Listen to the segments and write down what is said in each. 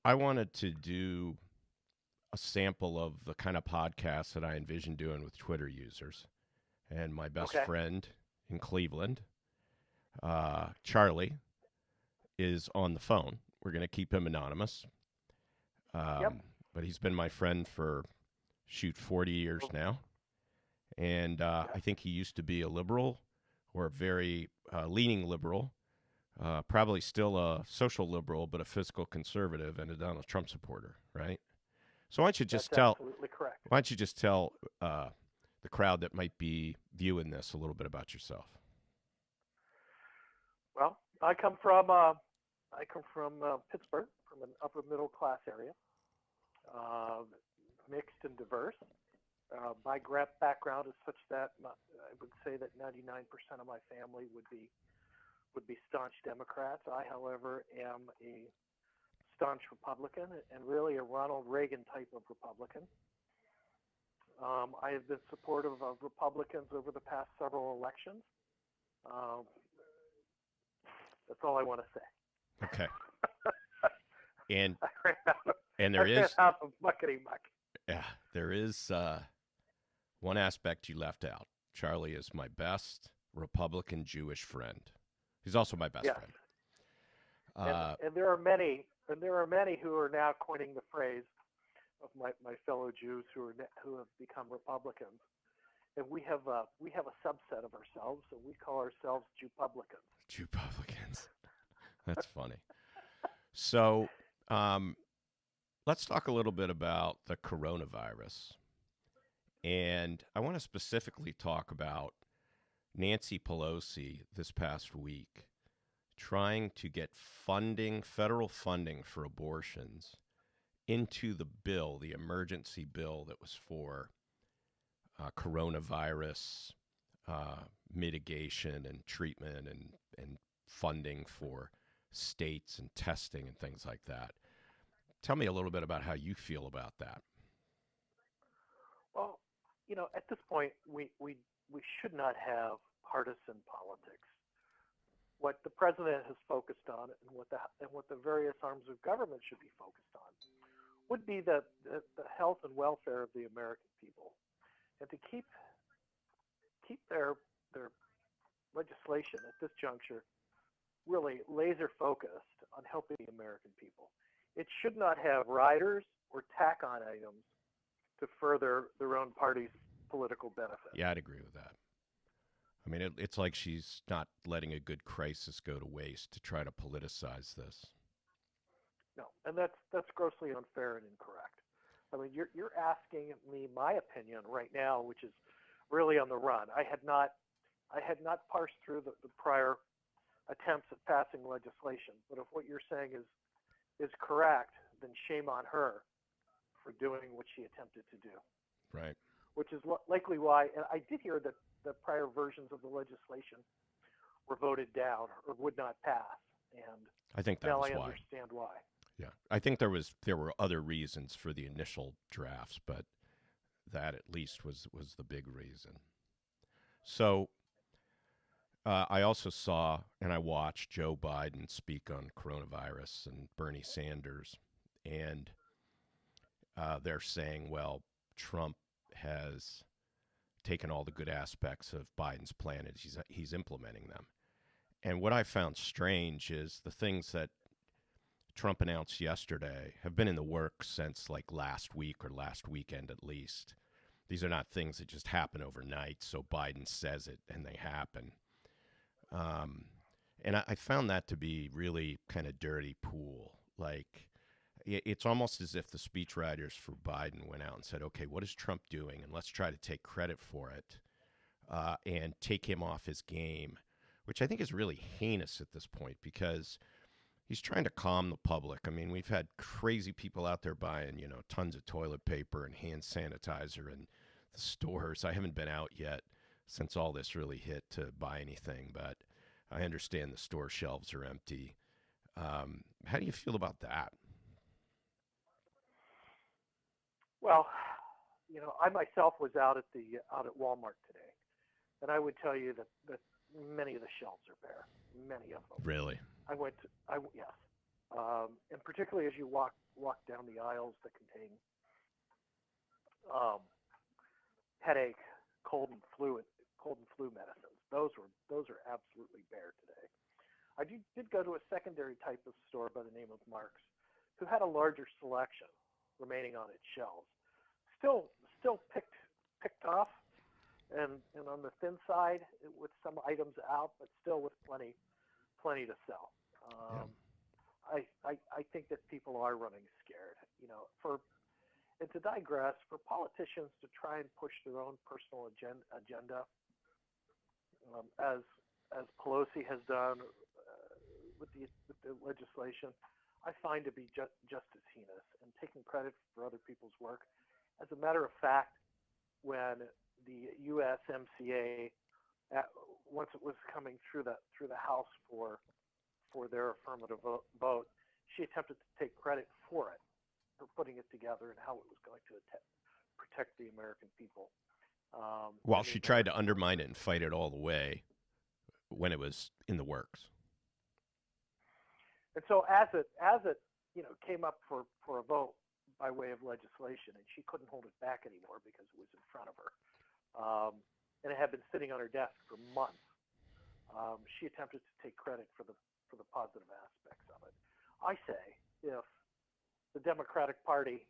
I wanted to do a sample of the kind of podcast that I envision doing with Twitter users. And my best Okay. friend in Cleveland, Charlie, is on the phone. We're going to keep him anonymous. Yep. But he's been my friend for, 40 years Oh, now. And yeah. I think he used to be a liberal or a very leaning liberal, probably still a social liberal, but a fiscal conservative and a Donald Trump supporter, right? So That's absolutely correct. why don't you just tell the crowd that might be viewing this a little bit about yourself? Well, I come from Pittsburgh, from an upper middle class area, uh, mixed and diverse. My background is such that I would say that 99% of my family would be staunch Democrats. I, however, am a staunch Republican and really a Ronald Reagan type of Republican. I have been supportive of Republicans over the past several elections. Um, that's all I want to say. Okay. And I ran out of, and I there ran is out of muckety muck. yeah, there is one aspect you left out. Charlie is my best Republican Jewish friend. He's also my best Yes, friend. and Uh, there are many who are now coining the phrase of my fellow Jews who have become Republicans, and we have a subset of ourselves, and we call ourselves Jewpublicans. Jew Republicans. That's funny. So um, let's talk a little bit about the coronavirus. And I want to specifically talk about Nancy Pelosi this past week trying to get funding, federal funding for abortions into the bill, the emergency bill that was for coronavirus uh, mitigation and treatment and funding for states and testing and things like that. Tell me a little bit about how you feel about that. Well, at this point, we should not have partisan politics. What the president has focused on, and what the various arms of government should be focused on, would be the health and welfare of the American people, and to keep their legislation at this juncture really laser focused on helping the American people. It should not have riders or tack on items to further their own party's political benefit. Yeah, I'd agree with that. I mean, it's like she's not letting a good crisis go to waste to try to politicize this. No, and that's grossly unfair and incorrect. I mean, you're asking me my opinion right now, which is really on the run. I had not parsed through the prior attempts at passing legislation, but if what you're saying is correct, then shame on her for doing what she attempted to do. Right. Which is likely why, and I did hear that the prior versions of the legislation were voted down or would not pass, and I think that now was I why. understand why. Yeah. I think there were other reasons for the initial drafts, but that at least was the big reason. So I also saw and I watched Joe Biden speak on coronavirus and Bernie Sanders, and they're saying, well, Trump has taken all the good aspects of Biden's plan and he's implementing them. And what I found strange is the things that Trump announced yesterday have been in the works since like last week or last weekend at least. These are not things that just happen overnight. So Biden says it and they happen. Um, and I found that to be really kind of dirty pool. Like it's almost as if the speechwriters for Biden went out and said, okay, what is Trump doing? And let's try to take credit for it and take him off his game, which I think is really heinous at this point because he's trying to calm the public. I mean, we've had crazy people out there buying, tons of toilet paper and hand sanitizer in the stores. I haven't been out yet since all this really hit to buy anything, but I understand the store shelves are empty. How do you feel about that? Well, I myself was out at Walmart today, and I would tell you that many of the shelves are bare, many of them. Really? I went to, I yes, and particularly as you walk down the aisles that contain um, headache, cold and flu medicines. Those are absolutely bare today. I did go to a secondary type of store by the name of Mark's, who had a larger selection remaining on its shelves. Still picked off, and on the thin side with some items out, but still with plenty to sell. Yeah. I think that people are running scared. And to digress, for politicians to try and push their own personal agenda, as Pelosi has done with the legislation, I find to be just as heinous and taking credit for other people's work. As a matter of fact, when the USMCA, once it was coming through the House for their affirmative vote, she attempted to take credit for it, for putting it together and how it was going to protect the American people. While she tried to undermine it and fight it all the way when it was in the works. And so as it came up for a vote by way of legislation, and she couldn't hold it back anymore because it was in front of her, and it had been sitting on her desk for months, she attempted to take credit for the positive aspects of it. I say, if the Democratic Party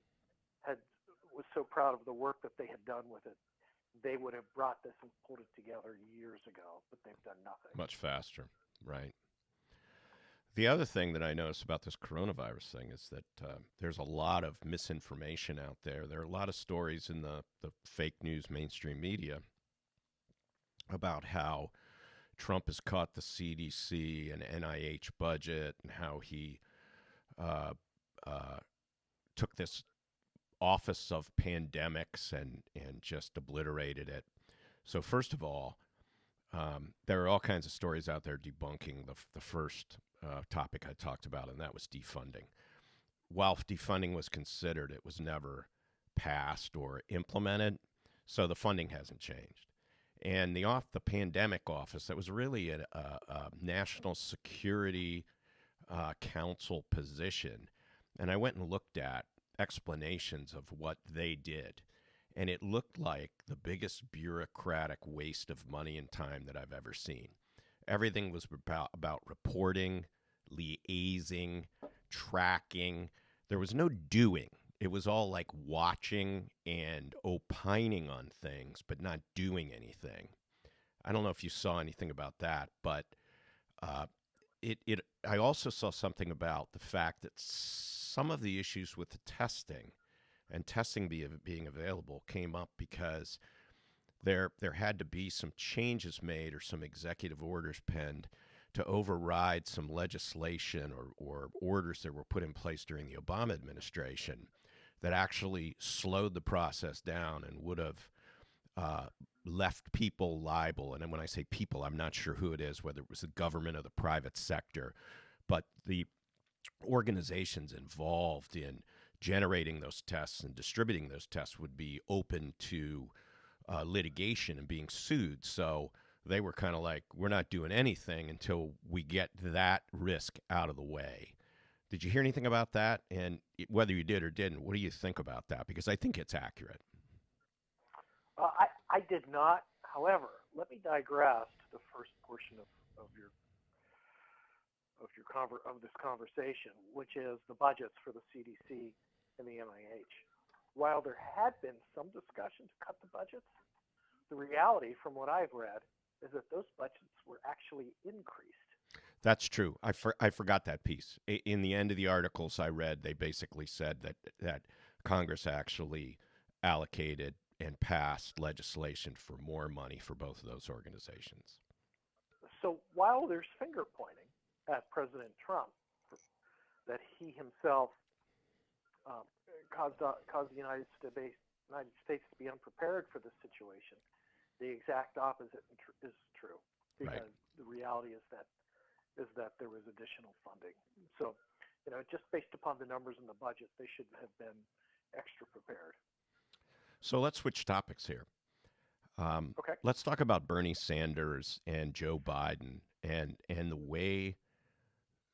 was so proud of the work that they had done with it, they would have brought this and pulled it together years ago, but they've done nothing. Much faster, right? The other thing that I noticed about this coronavirus thing is that there's a lot of misinformation out there. There are a lot of stories in the fake news mainstream media about how Trump has caught the CDC and NIH budget and how he took this office of pandemics and just obliterated it. So first of all, there are all kinds of stories out there debunking the first topic I talked about, and that was defunding. While defunding was considered, it was never passed or implemented, so the funding hasn't changed. And the pandemic office, that was really a national security council position, and I went and looked at explanations of what they did, and it looked like the biggest bureaucratic waste of money and time that I've ever seen. Everything was about reporting, liaising, tracking. There was no doing. It was all like watching and opining on things, but not doing anything. I don't know if you saw anything about that, but I also saw something about the fact that some of the issues with the testing and testing being available came up because there had to be some changes made or some executive orders penned to override some legislation or orders that were put in place during the Obama administration that actually slowed the process down and would have left people liable. And when I say people, I'm not sure who it is, whether it was the government or the private sector, but the organizations involved in generating those tests and distributing those tests would be open to litigation and being sued. So they were kind of like, we're not doing anything until we get that risk out of the way. Did you hear anything about that? And whether you did or didn't, what do you think about that? Because I think it's accurate. I did not. However, let me digress to the first portion of this conversation, which is the budgets for the CDC and the NIH. While there had been some discussion to cut the budgets, the reality, from what I've read, is that those budgets were actually increased. That's true. I forgot that piece. In the end of the articles I read, they basically said that Congress actually allocated and passed legislation for more money for both of those organizations. So while there's finger pointing at President Trump that he himself caused the United States to be unprepared for this situation, the exact opposite is true, because the reality is that there was additional funding. So, just based upon the numbers in the budget, they should have been extra prepared. So let's switch topics here. Okay. Let's talk about Bernie Sanders and Joe Biden and the way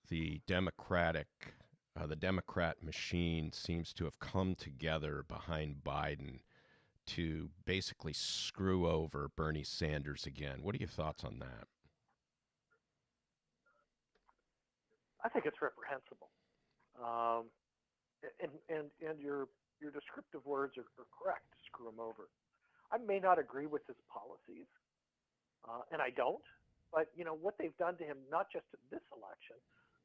the the Democrat machine seems to have come together behind Biden to basically screw over Bernie Sanders again. What are your thoughts on that? I think it's reprehensible. Um, and your descriptive words are correct. Screw him over. I may not agree with his policies, and I don't. But what they've done to him, not just in this election,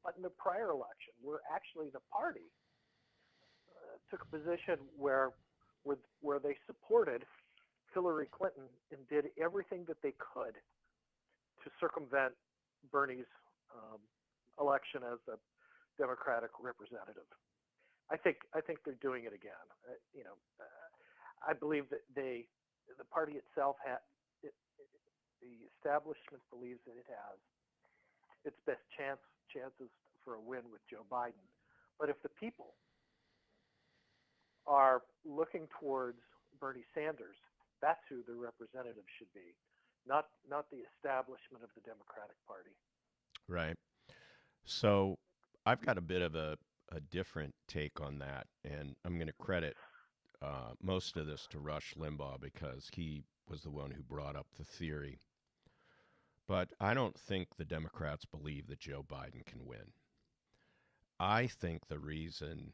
but in the prior election, where actually the party took a position where they supported Hillary Clinton and did everything that they could to circumvent Bernie's election as a Democratic representative. I think they're doing it again. I believe that the party itself the establishment believes that it has its best chances for a win with Joe Biden. But if the people are looking towards Bernie Sanders, that's who their representative should be, not the establishment of the Democratic Party. Right. So I've got a bit of a different take on that, and I'm going to credit most of this to Rush Limbaugh because he was the one who brought up the theory. But I don't think the Democrats believe that Joe Biden can win. I think the reason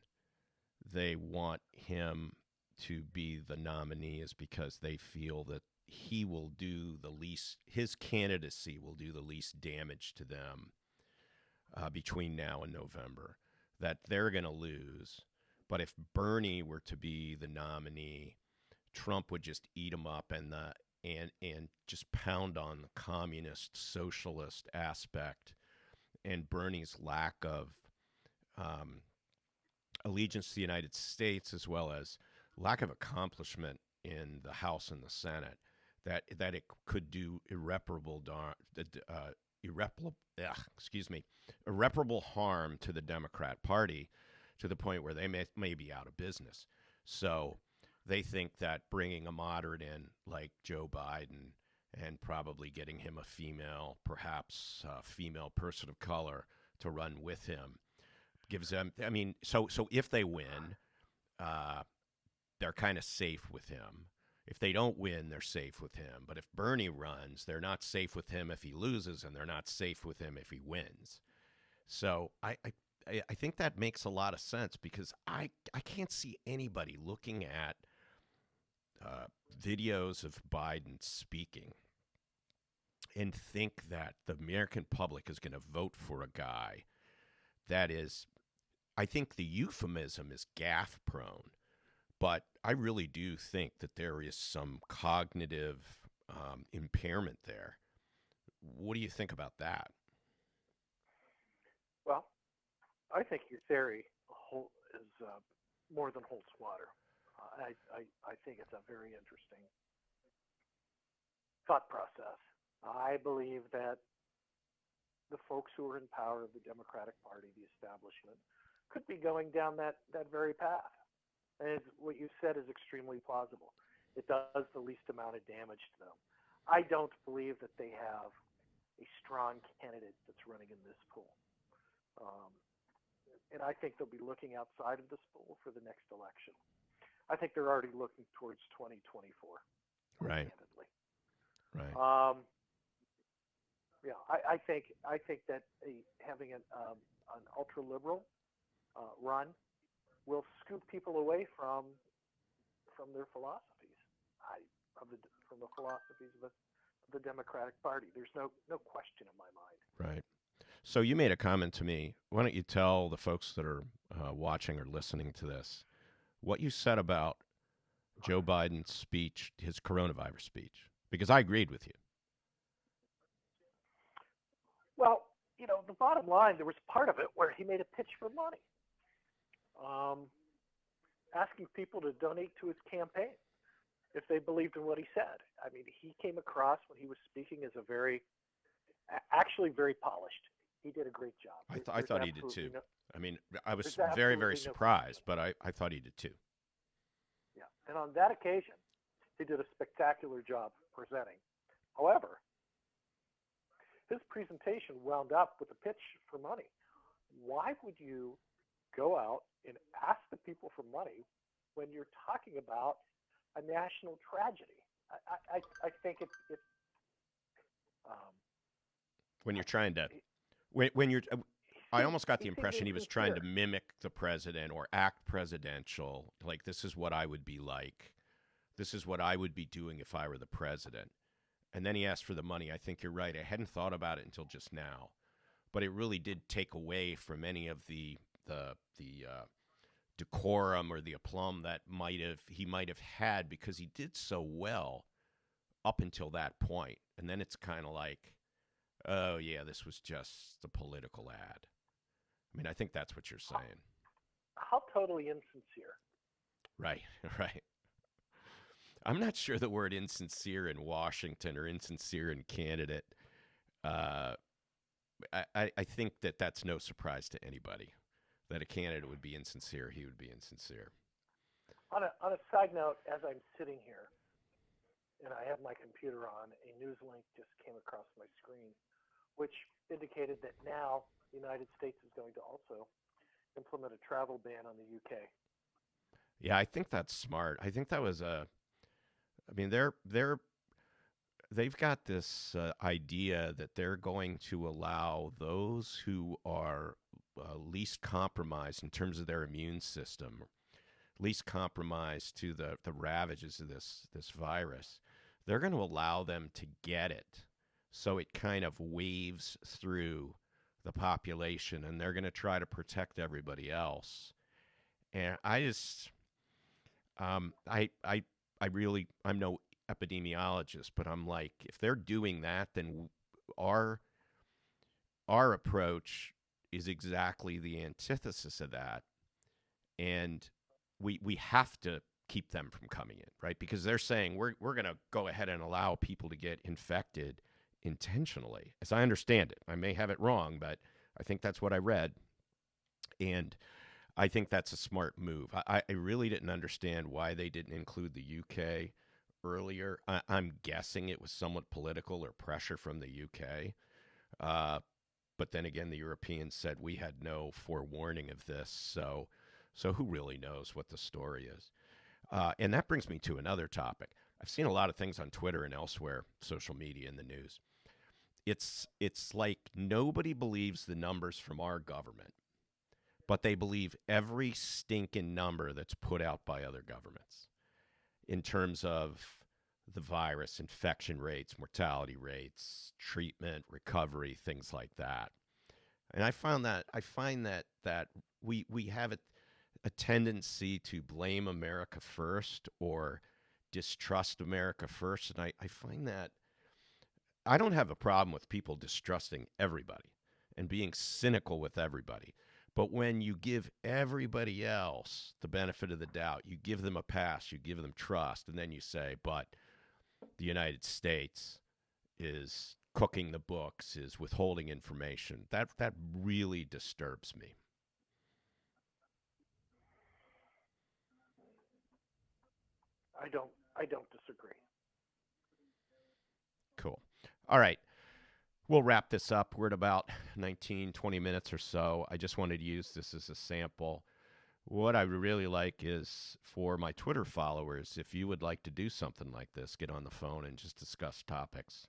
they want him to be the nominee is because they feel that he will do the least, his candidacy will do the least damage to them between now and November, that they're going to lose. But if Bernie were to be the nominee, Trump would just eat him up and just pound on the communist socialist aspect, and Bernie's lack of allegiance to the United States, as well as lack of accomplishment in the House and the Senate, that it could do irreparable harm to the Democrat Party, to the point where they may be out of business. So they think that bringing a moderate in like Joe Biden and probably getting him a female, perhaps a female person of color, to run with him gives them. I mean, so if they win, they're kind of safe with him. If they don't win, they're safe with him. But if Bernie runs, they're not safe with him if he loses, and they're not safe with him if he wins. So I think that makes a lot of sense, because I can't see anybody looking at videos of Biden speaking and think that the American public is going to vote for a guy that is, I think the euphemism is gaffe prone, but I really do think that there is some cognitive impairment there. What do you think about that? Well, I think your theory is more than holds water. I think it's a very interesting thought process. I believe that the folks who are in power of the Democratic Party, the establishment, could be going down that very path. And what you said is extremely plausible. It does the least amount of damage to them. I don't believe that they have a strong candidate that's running in this pool. And I think they'll be looking outside of this pool for the next election. I think they're already looking towards 2024. Right. Candidly. Right. Yeah, I think that having an ultra liberal run will scoop people away from their philosophies, from the philosophies of the Democratic Party. There's no question in my mind. Right. So you made a comment to me. Why don't you tell the folks that are watching or listening to this what you said about Joe Biden's speech, his coronavirus speech? Because I agreed with you. Well, the bottom line, there was part of it where he made a pitch for money, asking people to donate to his campaign if they believed in what he said. I mean, he came across when he was speaking as actually very polished. He did a great job. I thought he did too. I mean, I was very, very surprised, but I thought he did too. Yeah, and on that occasion, he did a spectacular job presenting. However, his presentation wound up with a pitch for money. why would you go out and ask the people for money when you're talking about a national tragedy? I think it um, When you're trying to, when you're, I almost got he the seemed impression he was trying to insincere. mimic the president or act presidential. Like, this is what I would be like. This is what I would be doing if I were the president. And then he asked for the money. I think you're right. I hadn't thought about it until just now, but it really did take away from any of the decorum or the aplomb that he might have had, because he did so well up until that point. And then it's kind of like, oh yeah, this was just a political ad. I mean, I think that's what you're saying. How totally insincere. Right, right. I'm not sure the word insincere in Washington or insincere in candidate. Uh, I think that that's no surprise to anybody. That a candidate would be insincere, he would be insincere. On a side note, as I'm sitting here and I have my computer on, a news link just came across my screen, which indicated that now the United States is going to also implement a travel ban on the UK. Yeah, I think that's smart. I think that was a. I mean, they've got this idea that they're going to allow those who are least compromised in terms of their immune system, least compromised to the ravages of this virus. They're going to allow them to get it, so it kind of waves through the population, and they're going to try to protect everybody else. And I just, I really, I'm no epidemiologist, but I'm like, if they're doing that, then our our approach is exactly the antithesis of that, and we have to keep them from coming in, right? Because they're saying we're going to go ahead and allow people to get infected intentionally, as I understand it. I may have it wrong, but I think that's what I read, and I think that's a smart move. I really didn't understand why they didn't include the UK earlier. I'm guessing it was somewhat political or pressure from the UK. Uh, but then again, the Europeans said we had no forewarning of this. So who really knows what the story is? And that brings me to another topic. I've seen a lot of things on Twitter and elsewhere, social media and the news. It's like nobody believes the numbers from our government, but they believe every stinking number that's put out by other governments in terms of the virus, infection rates, mortality rates, treatment, recovery, things like that. And I find that we have a tendency to blame America first or distrust America first. And I find that I don't have a problem with people distrusting everybody and being cynical with everybody. But when you give everybody else the benefit of the doubt, you give them a pass, you give them trust, and then you say, but the United States is cooking the books, is withholding information. That really disturbs me. I don't disagree. Cool. All right. We'll wrap this up. We're at about 19, 20 minutes or so. I just wanted to use this as a sample. What I would really like is for my Twitter followers, if you would like to do something like this, get on the phone and just discuss topics,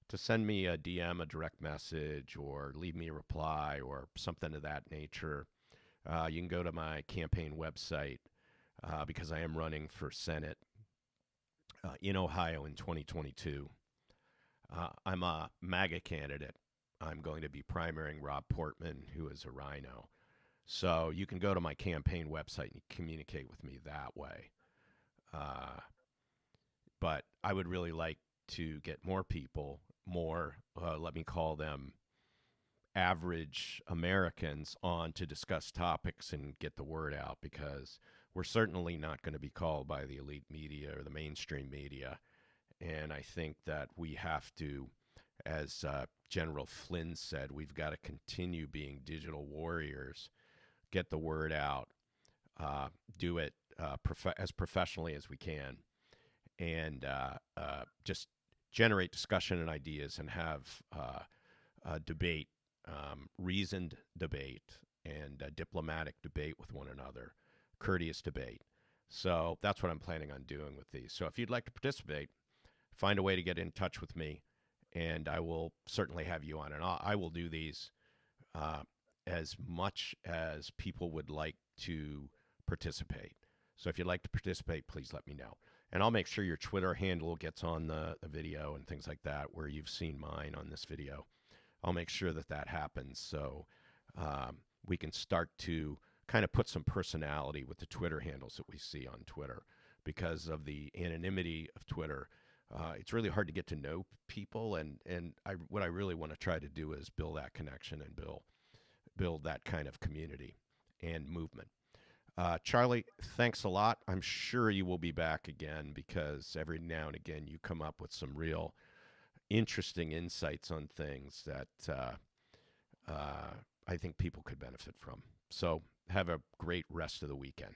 to send me a DM, a direct message, or leave me a reply or something of that nature. You can go to my campaign website because I am running for Senate in Ohio in 2022. I'm a MAGA candidate. I'm going to be primarying Rob Portman, who is a rhino. So you can go to my campaign website and communicate with me that way. Uh, but I would really like to get more people, let me call them average Americans, on to discuss topics and get the word out, because we're certainly not going to be called by the elite media or the mainstream media. And I think that we have to, as General Flynn said, we've got to continue being digital warriors, get the word out, do it as professionally as we can, and just generate discussion and ideas and have debate reasoned debate and diplomatic debate with one another, courteous debate. So that's what I'm planning on doing with these. So if you'd like to participate, find a way to get in touch with me, and I will certainly have you on. And I will do these as much as people would like to participate. So if you'd like to participate, please let me know. And I'll make sure your Twitter handle gets on the video and things like that, where you've seen mine on this video. I'll make sure that that happens so we can start to kind of put some personality with the Twitter handles that we see on Twitter. Because of the anonymity of Twitter, it's really hard to get to know people. And what I really want to try to do is build that connection and build that kind of community and movement. Charlie, thanks a lot. I'm sure you will be back again, because every now and again you come up with some real interesting insights on things that I think people could benefit from. So have a great rest of the weekend.